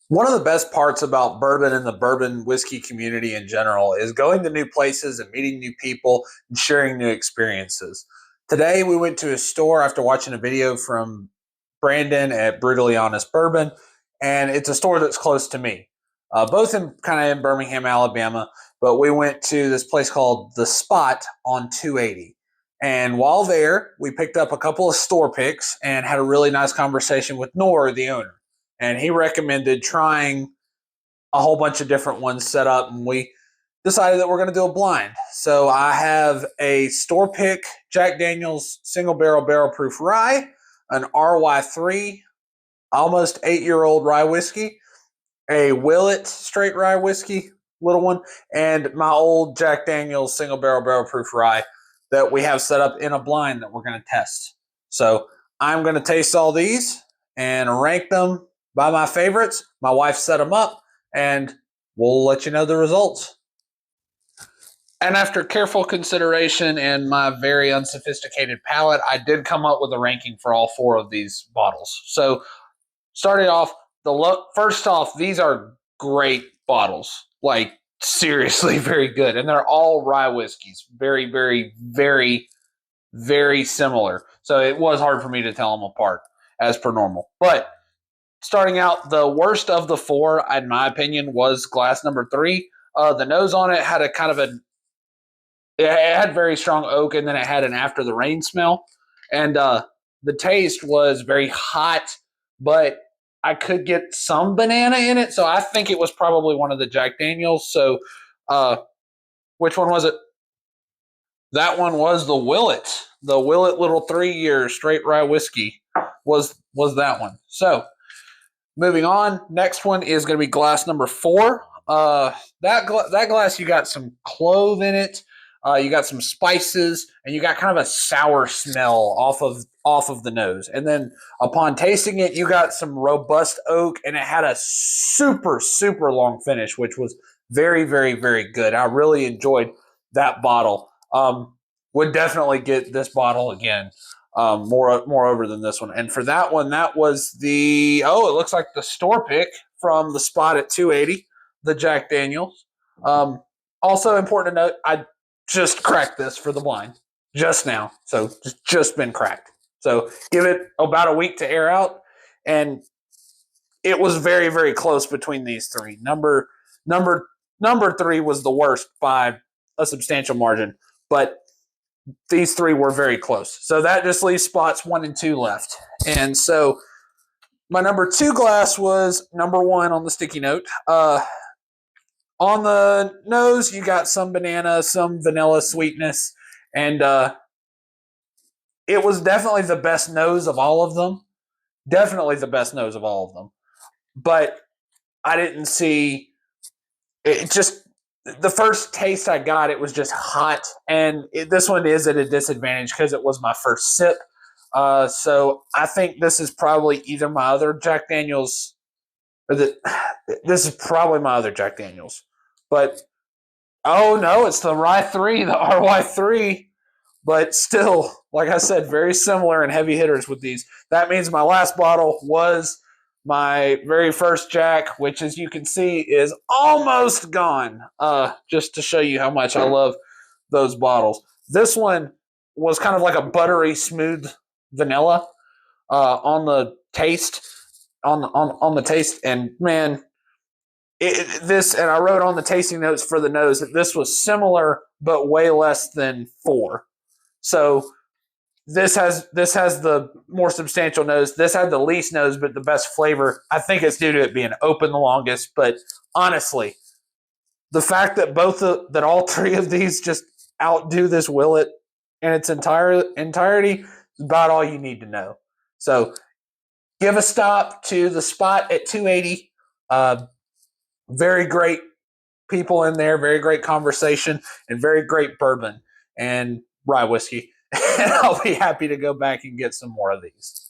One of the best parts about bourbon and the bourbon whiskey community in general is going to new places and meeting new people and sharing new experiences. Today, we went to a store after watching a video from Brandon at Brutally Honest Bourbon, and it's a store that's close to me, both in kind of in Birmingham, Alabama. But we went to this place called TheSpot on 280. And while there, we picked up a couple of store picks and had a really nice conversation with Nor, the owner, and he recommended trying a whole bunch of different ones set up, and we decided that we're going to do a blind. So I have a store pick Jack Daniel's single barrel proof rye, an RY3 almost 8-year-old rye whiskey, a Willet straight rye whiskey, little one, and my old Jack Daniel's single barrel proof rye that we have set up in a blind that we're going to test. So I'm going to taste all these and rank them by my favorites. My wife set them up, and we'll let you know the results. And after careful consideration and my very unsophisticated palate, I did come up with a ranking for all four of these bottles. So, starting off, first off, these are great bottles. Like, seriously, very good. And they're all rye whiskeys. Very, very, very, very similar. So, it was hard for me to tell them apart, as per normal. But starting out, the worst of the four, in my opinion, was glass number 3. The nose on it had it had very strong oak, and then it had an after the rain smell. And the taste was very hot, but I could get some banana in it, so I think it was probably one of the Jack Daniels. So, which one was it? That one was the Willet. The Willet Little 3-year straight rye whiskey was that one. So, moving on, next one is going to be glass number 4. That glass, you got some clove in it, you got some spices, and you got kind of a sour smell off of the nose. And then upon tasting it, you got some robust oak, and it had a super, super long finish, which was very, very, very good. I really enjoyed that bottle. Would definitely get this bottle again. More over than this one. And for that one, that was it looks like the store pick from the spot at 280, the Jack Daniels. Also important to note, I just cracked this for the blind just now. So just been cracked. So give it about a week to air out. And it was very, very close between these three. Number 3 was the worst by a substantial margin, but these three were very close. So that just leaves spots 1 and 2 left. And so my number 2 glass was number 1 on the sticky note. On the nose, you got some banana, some vanilla sweetness, and it was definitely the best nose of all of them. Definitely the best nose of all of them. But I didn't see it. Just the first taste I got, it was just hot, and this one is at a disadvantage because it was my first sip. So I think this is probably either my other Jack Daniels, this is probably my other Jack Daniels. But oh no, it's the Rye 3, the RY3. But still, like I said, very similar and heavy hitters with these. That means my last bottle was my very first Jack, which, as you can see, is almost gone. Just to show you how much I love those bottles. This one was kind of like a buttery, smooth vanilla on the taste, on the taste, and man, and I wrote on the tasting notes for the nose that this was similar but way less than 4. So this has the more substantial nose. This had the least nose, but the best flavor. I think it's due to it being open the longest. But honestly, the fact that that all 3 of these just outdo this Willet in its entirety is about all you need to know. So give a stop to the spot at 280. Very great people in there, very great conversation, and very great bourbon and rye whiskey. And I'll be happy to go back and get some more of these.